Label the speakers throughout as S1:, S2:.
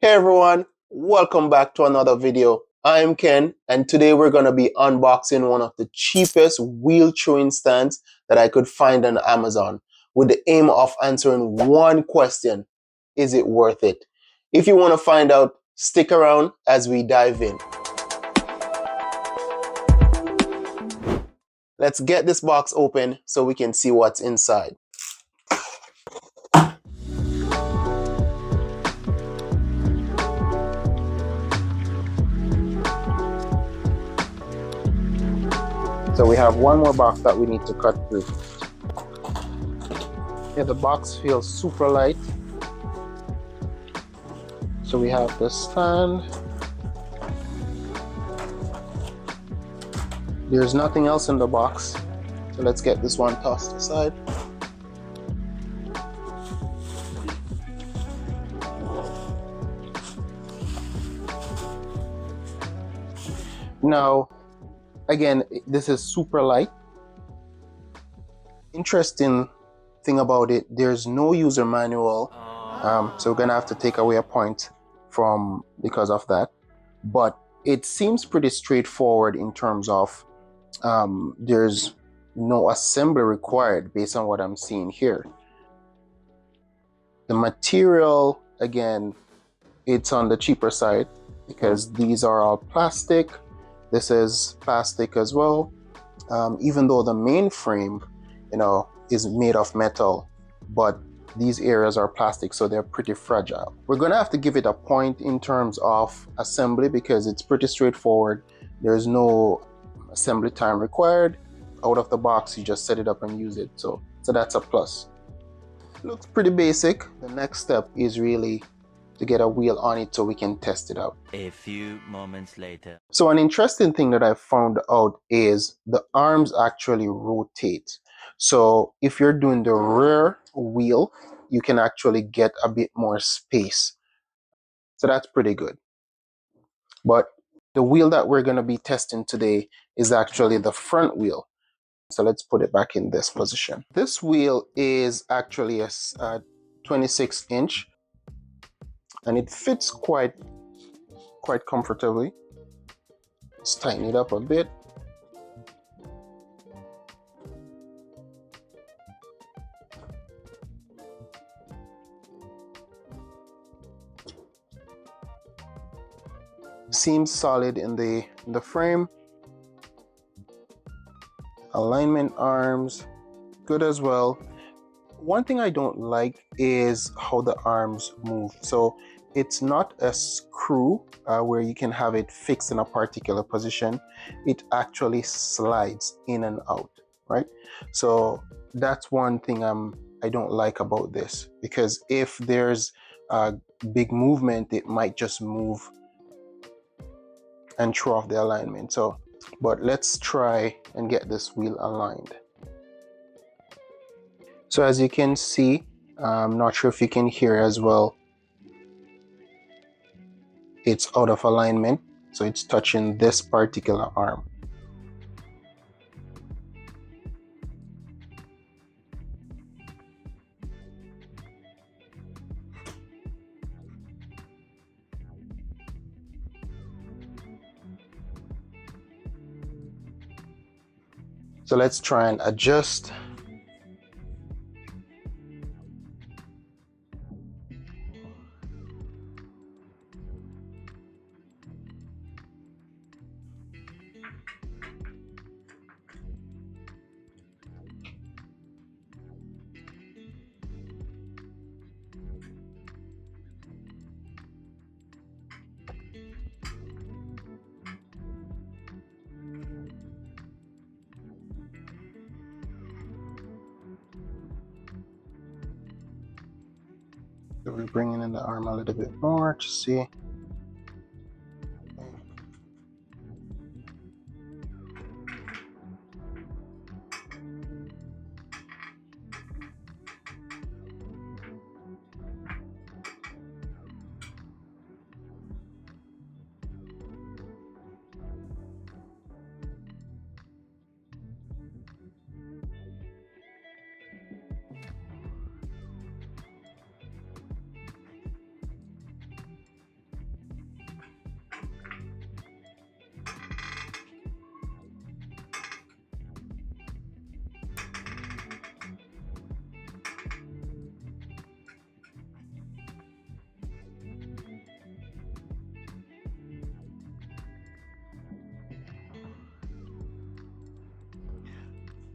S1: Hey everyone, welcome back to another video. I'm Ken and today we're going to be unboxing one of the cheapest wheel throwing stands that I could find on Amazon with the aim of answering one question: is it worth it? If you want to find out, stick around as we dive in. Let's get this box open so we can see what's inside. So we have one more box that we need to cut through. Yeah, the box feels super light. So we have the stand. There's nothing else in the box. So let's get this one tossed aside. Now, again, this is super light. Interesting thing about it, there's no user manual. So we're gonna have to take away a point because of that. But it seems pretty straightforward in terms of there's no assembly required based on what I'm seeing here. The material, again, it's on the cheaper side because these are all plastic. This is plastic as well. Even though the main frame, is made of metal, but these areas are plastic, so they're pretty fragile. We're gonna have to give it a point in terms of assembly because it's pretty straightforward. There's no assembly time required. Out of the box, you just set it up and use it. So that's a plus. Looks pretty basic. The next step is really to get a wheel on it so we can test it out.
S2: A few moments later.
S1: So an interesting thing that I found out is the arms actually rotate. So if you're doing the rear wheel, you can actually get a bit more space. So that's pretty good. But the wheel that we're going to be testing today is actually the front wheel. So let's put it back in this position. This wheel is actually a 26-inch and it fits quite comfortably. Let's tighten it up a bit. Seems solid in the frame. Alignment arms, good as well. One thing I don't like is how the arms move. So it's not a screw where you can have it fixed in a particular position. It actually slides in and out, right? So that's one thing I don't like about this, because if there's a big movement, it might just move and throw off the alignment. But let's try and get this wheel aligned. So as you can see, I'm not sure if you can hear as well, it's out of alignment, so it's touching this particular arm. So let's try and adjust. So we're bringing in the arm a little bit more to see.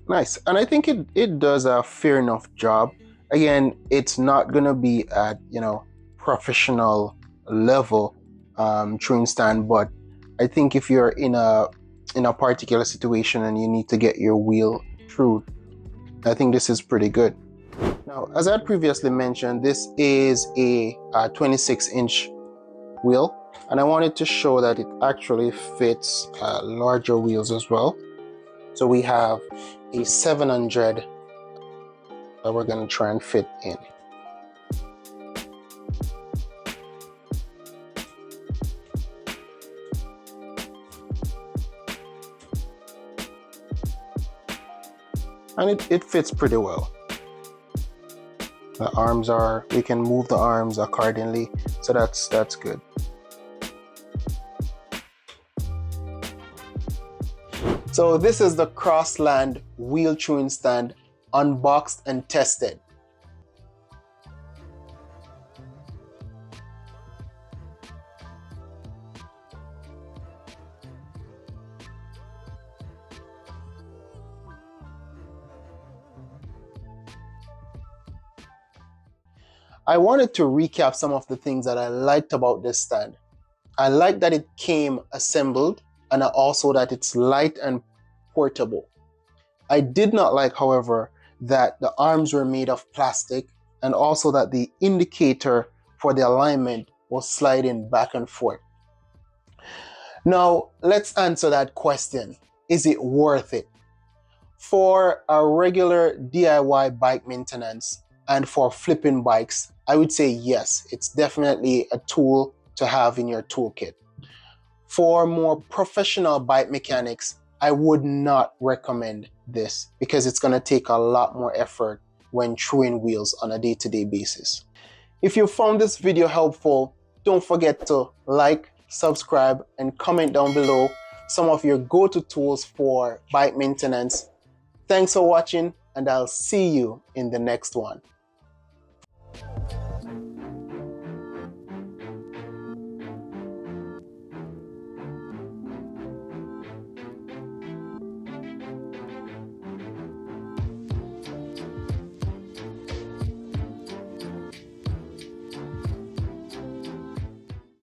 S1: Nice. And I think it does a fair enough job. Again, it's not going to be at, professional level chewing stand, but I think if you're in a particular situation and you need to get your wheel through, I think this is pretty good. Now, as I previously mentioned, this is a 26-inch wheel, and I wanted to show that it actually fits larger wheels as well. So we have a 700 that we're going to try and fit in. And it fits pretty well. The arms we can move the arms accordingly, so that's good. So this is the Crossland wheel chewing stand, unboxed and tested. I wanted to recap some of the things that I liked about this stand. I like that it came assembled, and also that it's light and portable. I did not like, however, that the arms were made of plastic, and also that the indicator for the alignment was sliding back and forth. Now, let's answer that question. Is it worth it? For a regular DIY bike maintenance and for flipping bikes, I would say yes, it's definitely a tool to have in your toolkit. For more professional bike mechanics, I would not recommend this because it's going to take a lot more effort when chewing wheels on a day-to-day basis. If you found this video helpful, don't forget to like, subscribe, and comment down below some of your go-to tools for bike maintenance. Thanks for watching, and I'll see you in the next one.